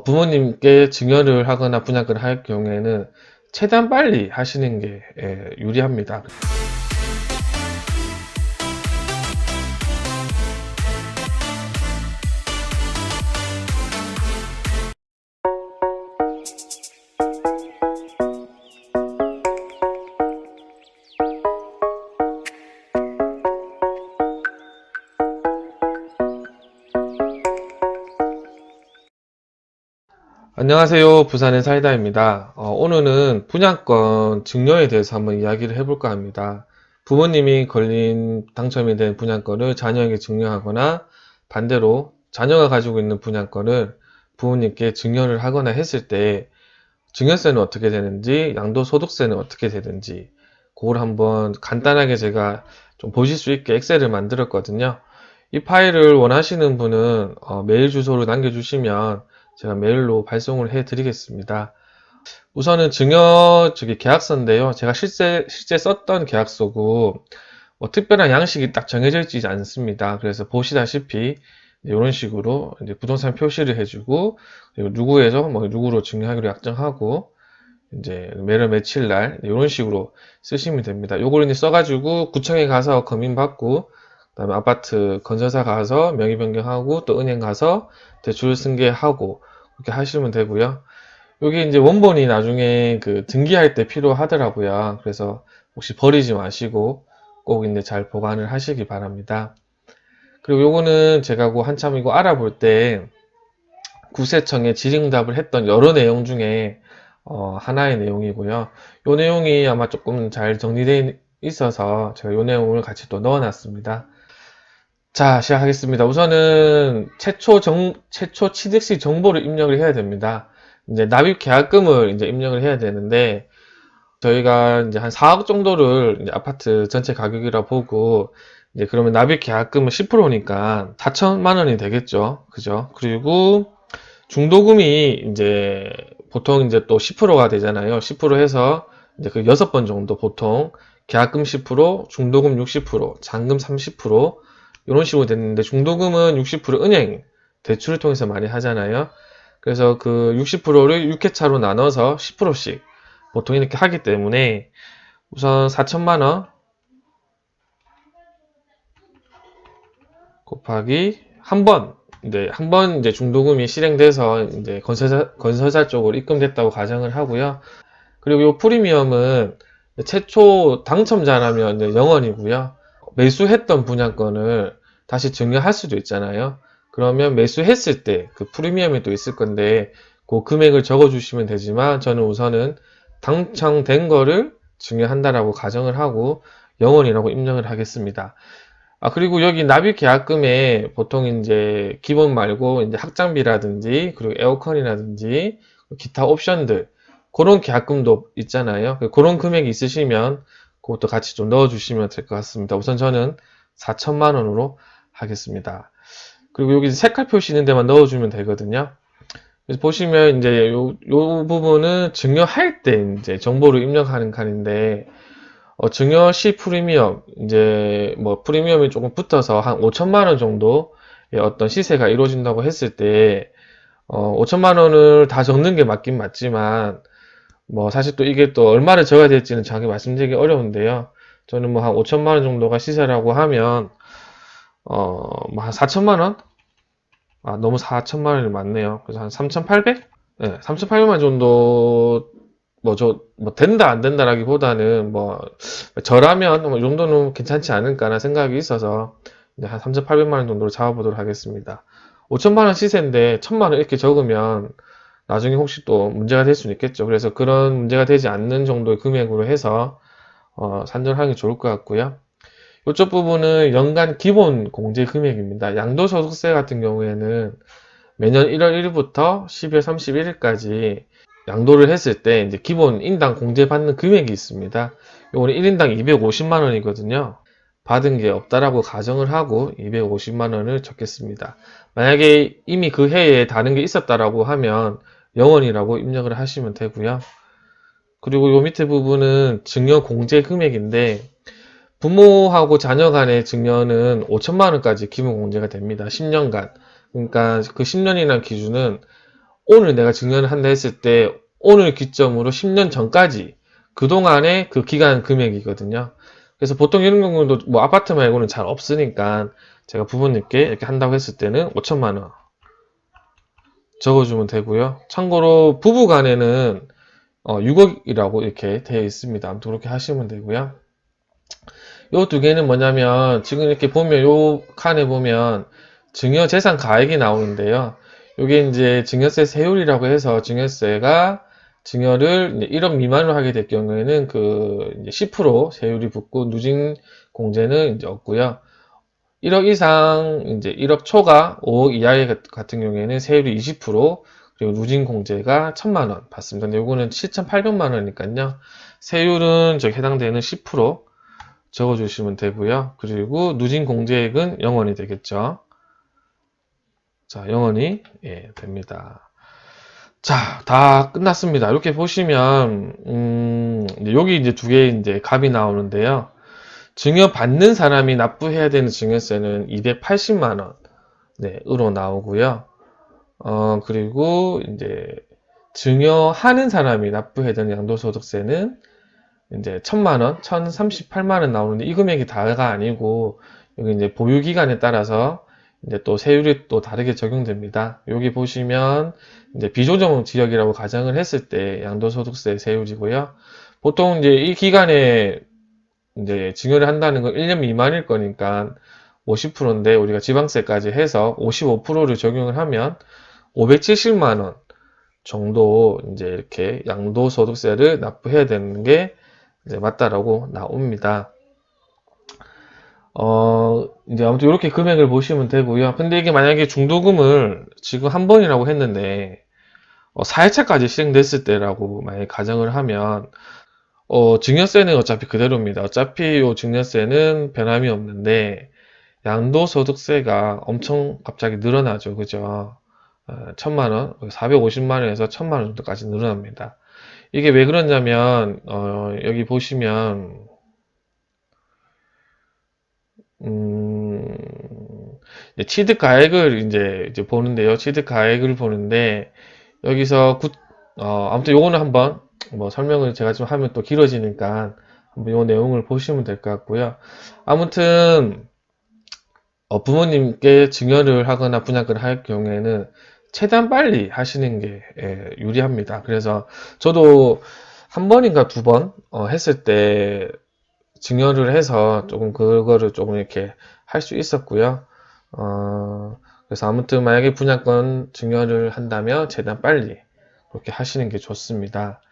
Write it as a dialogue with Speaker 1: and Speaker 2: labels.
Speaker 1: 부모님께 증여를 하거나 분양권을 할 경우에는 최대한 빨리 하시는 게 유리합니다. 안녕하세요. 부산의 사이다입니다. 오늘은 분양권 증여에 대해서 한번 이야기를 해볼까 합니다. 부모님이 당첨이 된 분양권을 자녀에게 증여하거나 반대로 자녀가 가지고 있는 분양권을 부모님께 증여를 하거나 했을 때 증여세는 어떻게 되는지, 양도소득세는 어떻게 되는지 그걸 한번 간단하게 제가 좀 보실 수 있게 엑셀을 만들었거든요. 이 파일을 원하시는 분은 메일 주소를 남겨주시면 제가 메일로 발송을 해 드리겠습니다. 우선은 계약서인데요. 제가 실제 썼던 계약서고 특별한 양식이 딱 정해져 있지 않습니다. 그래서 보시다시피 이런 식으로 이제 부동산 표시를 해주고, 그리고 누구에서 누구로 증여하기로 약정하고, 이제 매월 며칠 날 이런 식으로 쓰시면 됩니다. 요걸 이제 써가지고 구청에 가서 검인 받고, 그다음에 아파트 건설사 가서 명의 변경하고, 또 은행 가서 대출 승계하고 그렇게 하시면 되고요. 여기 이제 원본이 나중에 그 등기할 때 필요하더라고요. 그래서 혹시 버리지 마시고 꼭 이제 잘 보관을 하시기 바랍니다. 그리고 요거는 제가 한참 이거 알아볼 때 구세청에 질의응답을 했던 여러 내용 중에 하나의 내용이고요. 요 내용이 아마 조금 잘 정리되어 있어서 제가 요 내용을 같이 또 넣어놨습니다. 자, 시작하겠습니다. 우선은 최초 취득시 정보를 입력을 해야 됩니다. 이제 납입 계약금을 이제 입력을 해야 되는데, 저희가 이제 한 4억 정도를 이제 아파트 전체 가격이라 보고, 이제 그러면 납입 계약금은 10%니까 4천만 원이 되겠죠. 그죠? 그리고 중도금이 이제 보통 이제 또 10%가 되잖아요. 10% 해서 이제 그 6번 정도 보통 계약금 10%, 중도금 60%, 잔금 30%, 이런 식으로 됐는데, 중도금은 60% 은행 대출을 통해서 많이 하잖아요. 그래서 그 60%를 6회차로 나눠서 10%씩 보통 이렇게 하기 때문에 우선 4천만 원 곱하기 한 번 이제 중도금이 실행돼서 이제 건설사 쪽으로 입금됐다고 가정을 하고요. 그리고 이 프리미엄은 최초 당첨자라면 0원이고요. 매수했던 분양권을 다시 증여할 수도 있잖아요. 그러면 매수했을 때 그 프리미엄이 또 있을 건데 그 금액을 적어 주시면 되지만, 저는 우선은 당첨된 거를 증여한다라고 가정을 하고 0원이라고 입력을 하겠습니다. 그리고 여기 납입 계약금에 보통 이제 기본 말고 이제 학장비라든지 그리고 에어컨이라든지 기타 옵션들, 그런 계약금도 있잖아요. 그런 금액이 있으시면 그것도 같이 좀 넣어주시면 될 것 같습니다. 우선 저는 4천만 원으로 하겠습니다. 그리고 여기 색깔 표시 있는 데만 넣어주면 되거든요. 그래서 보시면 이제 요 부분은 증여할 때 이제 정보를 입력하는 칸인데, 증여 시 프리미엄, 이제 프리미엄이 조금 붙어서 한 5천만 원 정도의 어떤 시세가 이루어진다고 했을 때, 5천만 원을 다 적는 게 맞긴 맞지만, 사실 또 이게 또 얼마를 적어야 될지는 정확히 말씀드리기 어려운데요. 저는 한 5천만 원 정도가 시세라고 하면, 한 4천만 원? 너무 4천만 원이 많네요. 그래서 한 3,800? 네, 3,800만 정도, 된다, 안 된다라기보다는, 저라면, 이 정도는 괜찮지 않을까라는 생각이 있어서, 이제 한 3,800만 원 정도로 잡아보도록 하겠습니다. 5천만 원 시세인데, 1천만 원 이렇게 적으면, 나중에 혹시 또 문제가 될 수는 있겠죠. 그래서 그런 문제가 되지 않는 정도의 금액으로 해서, 산정하는 게 좋을 것 같고요. 이쪽 부분은 연간 기본 공제 금액입니다. 양도소득세 같은 경우에는 매년 1월 1일부터 12월 31일까지 양도를 했을 때 이제 기본 인당 공제받는 금액이 있습니다. 요거는 1인당 250만 원이거든요. 받은 게 없다라고 가정을 하고 250만 원을 적겠습니다. 만약에 이미 그 해에 다른 게 있었다라고 하면 0원이라고 입력을 하시면 되고요. 그리고 요 밑에 부분은 증여 공제 금액인데, 부모하고 자녀 간의 증여는 5천만 원까지 기본 공제가 됩니다. 10년간. 그러니까 그 10년이라는 기준은 오늘 내가 증여를 한다 했을 때 오늘 기점으로 10년 전까지 그동안의 그 기간 금액이거든요. 그래서 보통 이런 경우도 뭐 아파트 말고는 잘 없으니까 제가 부모님께 이렇게 한다고 했을 때는 5천만 원 적어주면 되고요. 참고로 부부 간에는 6억이라고 이렇게 되어 있습니다. 아무튼 그렇게 하시면 되고요. 요 두 개는 뭐냐면 지금 이렇게 보면 요 칸에 보면 증여재산 가액이 나오는데요. 요게 이제 증여세 세율이라고 해서 증여세가 증여를 이제 1억 미만으로 하게 될 경우에는 그 이제 10% 세율이 붙고 누진 공제는 이제 없고요. 1억 이상 이제 1억 초과 5억 이하의 같은 경우에는 세율이 20% 그리고 누진 공제가 1,000만 원 받습니다. 근데 요거는 7,800만 원이니까요. 세율은 저 해당되는 10% 적어주시면 되고요. 그리고 누진 공제액은 0원이 되겠죠. 자, 0원이 됩니다. 자, 다 끝났습니다. 이렇게 보시면 여기 이제 두 개의 이제 값이 나오는데요. 증여 받는 사람이 납부해야 되는 증여세는 280만 원, 으로 나오고요. 그리고 이제 증여하는 사람이 납부해야 되는 양도소득세는 이제 1,000만 원, 1,038만 원 나오는데 이 금액이 다가 아니고 여기 이제 보유 기간에 따라서 이제 또 세율이 또 다르게 적용됩니다. 여기 보시면 이제 비조정 지역이라고 가정을 했을 때 양도소득세 세율이고요. 보통 이제 이 기간에 이제 증여를 한다는 건 1년 미만일 거니까 50%인데 우리가 지방세까지 해서 55%를 적용을 하면 570만 원 정도 이제 이렇게 양도소득세를 납부해야 되는 게 이제 맞다라고 나옵니다. 이제 아무튼 이렇게 금액을 보시면 되고요. 근데 이게 만약에 중도금을 지금 한 번이라고 했는데 4회차까지 실행됐을 때라고 만약에 가정을 하면 증여세는 어차피 그대로입니다. 어차피 이 증여세는 변함이 없는데 양도소득세가 엄청 갑자기 늘어나죠. 그죠? 1,000만 원, 450만 원에서 1,000만 원 정도까지 늘어납니다. 이게 왜 그러냐면 여기 보시면 취득 가액을 이제 보는데요. 취득 가액을 보는데 여기서 아무튼 요거는 한번 뭐 설명을 제가 좀 하면 또 길어지니까 한번 요 내용을 보시면 될 것 같고요. 아무튼 부모님께 증여를 하거나 분양을 할 경우에는 최대한 빨리 하시는 게 유리합니다. 그래서 저도 한 번인가 두 번 했을 때 증여를 해서 조금 그거를 조금 이렇게 할 수 있었고요. 그래서 아무튼 만약에 분양권 증여를 한다면 최대한 빨리 그렇게 하시는 게 좋습니다.